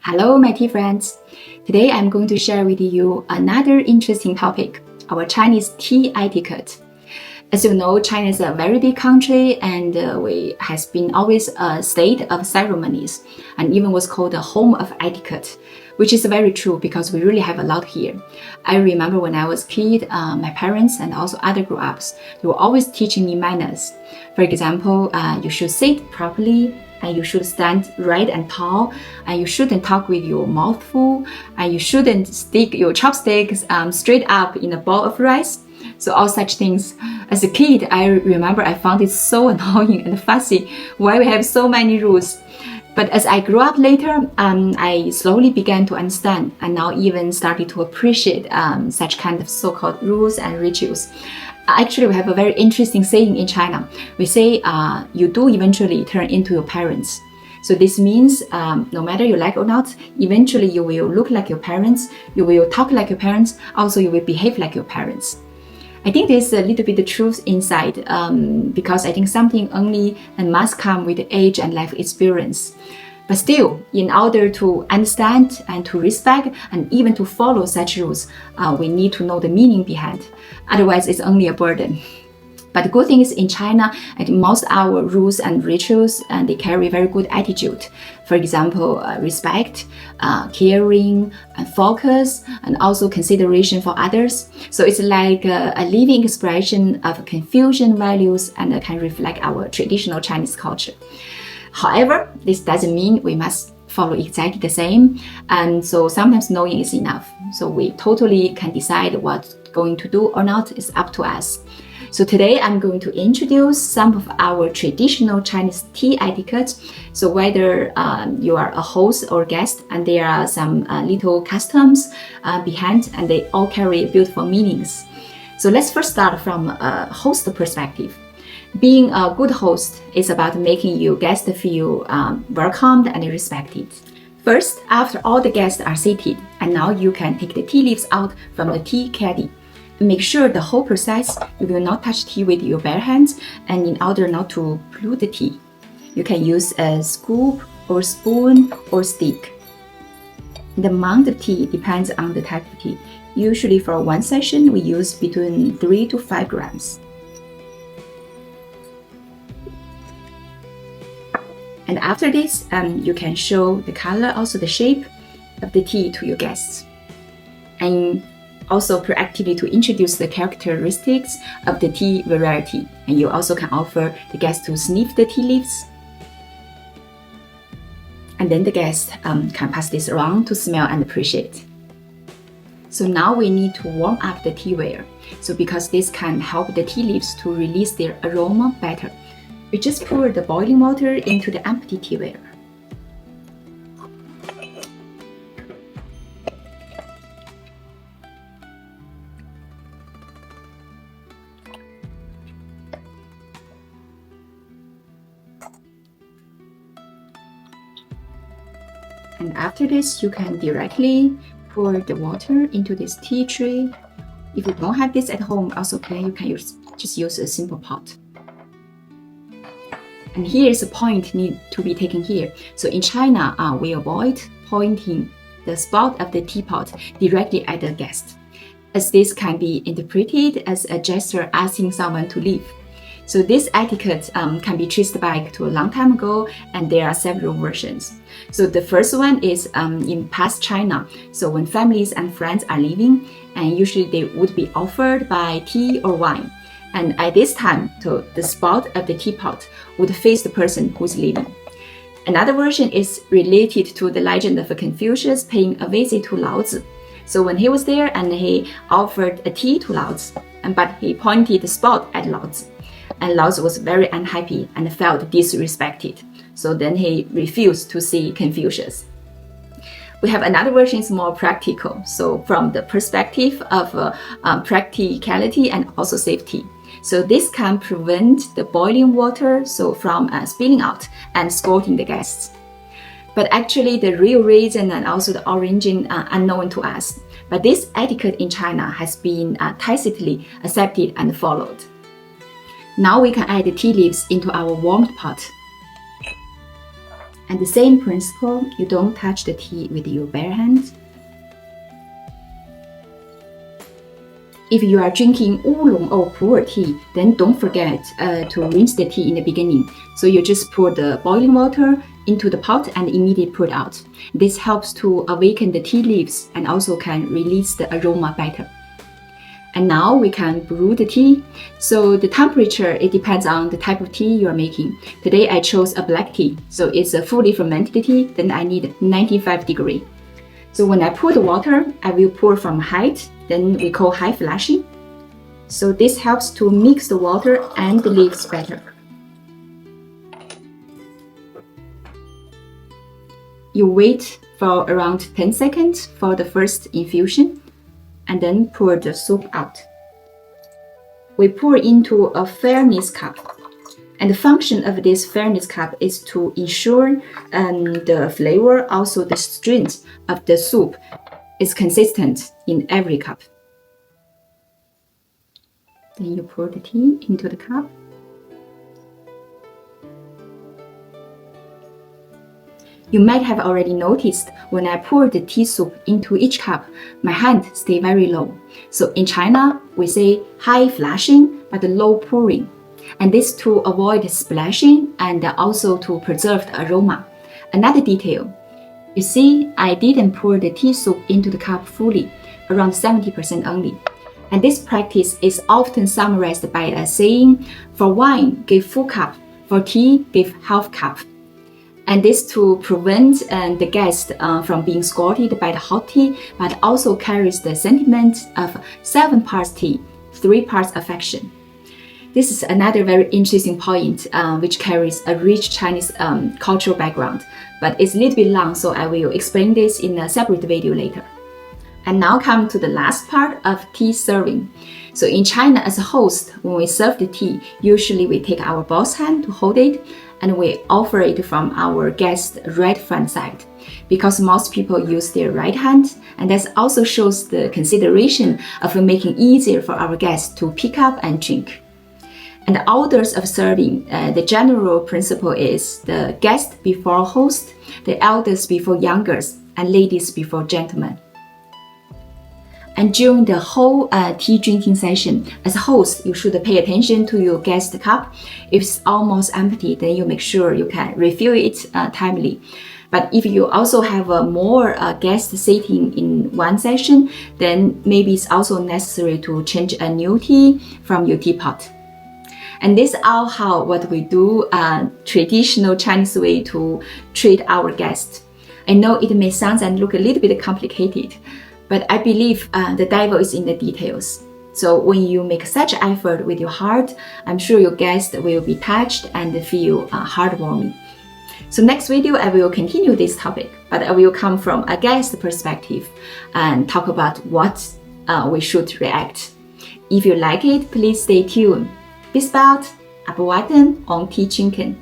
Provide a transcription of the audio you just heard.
Hello, my tea friends. Today I'm going to share with you another interesting topic, our Chinese tea etiquette. As you know, China is a very big country and we has been always a state of ceremonies and even was called the home of etiquette, which is very true because we really have a lot here. I remember when I was a kid, my parents and also other grown-ups, they were always teaching me manners. For example, you should sit properly, and you should stand right and tall, and you shouldn't talk with your mouth full, and you shouldn't stick your chopsticks straight up in a bowl of rice. So all such things. As a kid, I remember I found it so annoying and fussy why we have so many rules. But as I grew up later, I slowly began to understand and now even started to appreciate such kind of so-called rules and rituals. Actually, we have a very interesting saying in China. We say, you do eventually turn into your parents. So this means no matter you like or not, eventually you will look like your parents, you will talk like your parents, also you will behave like your parents. I think there's a little bit of truth inside because I think something only and must come with age and life experience. But still, in order to understand and to respect and even to follow such rules, we need to know the meaning behind. Otherwise, it's only a burden. But the good thing is in China, I think most our rules and rituals, and they carry very good attitude. For example, respect, caring, and focus, and also consideration for others. So it's like a living expression of Confucian values and can reflect our traditional Chinese culture. However, this doesn't mean we must follow exactly the same. And so sometimes knowing is enough. So we totally can decide what's going to do or not. It's up to us. So today I'm going to introduce some of our traditional Chinese tea etiquette. So whether you are a host or guest, and there are some little customs behind, and they all carry beautiful meanings. So let's first start from a host perspective. Being a good host is about making your guests feel welcomed and respected. First, after all the guests are seated, and now you can take the tea leaves out from the tea caddy. Make sure the whole process, you will not touch tea with your bare hands, and in order not to pollute the tea, you can use a scoop or spoon or stick. The amount of tea depends on the type of tea. Usually for one session, we use between 3 to 5 grams. And after this, you can show the color, also the shape of the tea to your guests. And also proactively to introduce the characteristics of the tea variety. And you also can offer the guests to sniff the tea leaves. And then the guests can pass this around to smell and appreciate. So now we need to warm up the teaware. So because this can help the tea leaves to release their aroma better. We just pour the boiling water into the empty teaware. And after this, you can directly pour the water into this tea tray. If you don't have this at home, also you can just use a simple pot. And here is a point need to be taken here. So in China, we avoid pointing the spout of the teapot directly at the guest, as this can be interpreted as a gesture asking someone to leave. So this etiquette can be traced back to a long time ago, and there are several versions. So the first one is in past China. So when families and friends are leaving, and usually they would be offered by tea or wine. And at this time, the spout of the teapot would face the person who's leaving. Another version is related to the legend of Confucius paying a visit to Laozi. So when he was there and he offered a tea to Laozi, but he pointed the spout at Laozi. And Laozi was very unhappy and felt disrespected. So then he refused to see Confucius. We have another version is more practical. So from the perspective of practicality and also safety. So this can prevent the boiling water from spilling out and scalding the guests. But actually the real reason and also the origin are unknown to us. But this etiquette in China has been tacitly accepted and followed. Now we can add the tea leaves into our warmed pot. And the same principle, you don't touch the tea with your bare hand. If you are drinking oolong or pu'er tea, then don't forget to rinse the tea in the beginning. So you just pour the boiling water into the pot and immediately pour it out. This helps to awaken the tea leaves and also can release the aroma better. And now we can brew the tea. So the temperature, it depends on the type of tea you are making. Today I chose a black tea. So it's a fully fermented tea, then I need 95 degrees. So when I pour the water, I will pour from height, then we call high flashing. So this helps to mix the water and the leaves better. You wait for around 10 seconds for the first infusion, and then pour the soup out. We pour into a fairness cup. And the function of this fairness cup is to ensure the flavor, also the strength of the soup is consistent in every cup. Then you pour the tea into the cup. You might have already noticed when I pour the tea soup into each cup, my hand stays very low. So in China, we say high flashing but low pouring. And this to avoid splashing and also to preserve the aroma. Another detail, you see, I didn't pour the tea soup into the cup fully, around 70% only. And this practice is often summarized by a saying, for wine, give full cup, for tea, give half cup. And this to prevent the guest from being scalded by the hot tea, but also carries the sentiment of 7 parts tea, 3 parts affection. This is another very interesting point which carries a rich Chinese cultural background, but it's a little bit long, so I will explain this in a separate video later. And now come to the last part of tea serving. So in China, as a host, when we serve the tea, usually we take our boss hand to hold it, and we offer it from our guest's right front side, because most people use their right hand, and that also shows the consideration of making easier for our guests to pick up and drink. And the orders of serving, the general principle is the guest before host, the elders before youngers, and ladies before gentlemen. And during the whole tea drinking session, as a host, you should pay attention to your guest cup. If it's almost empty, then you make sure you can refill it timely. But if you also have more guests sitting in one session, then maybe it's also necessary to change a new tea from your teapot. And this is all what we do, traditional Chinese way to treat our guests. I know it may sound and look a little bit complicated, but I believe the devil is in the details. So when you make such effort with your heart, I'm sure your guest will be touched and feel heartwarming. So next video, I will continue this topic, but I will come from a guest perspective and talk about what we should react. If you like it, please stay tuned. Bis bald, aber warten und tea trinken.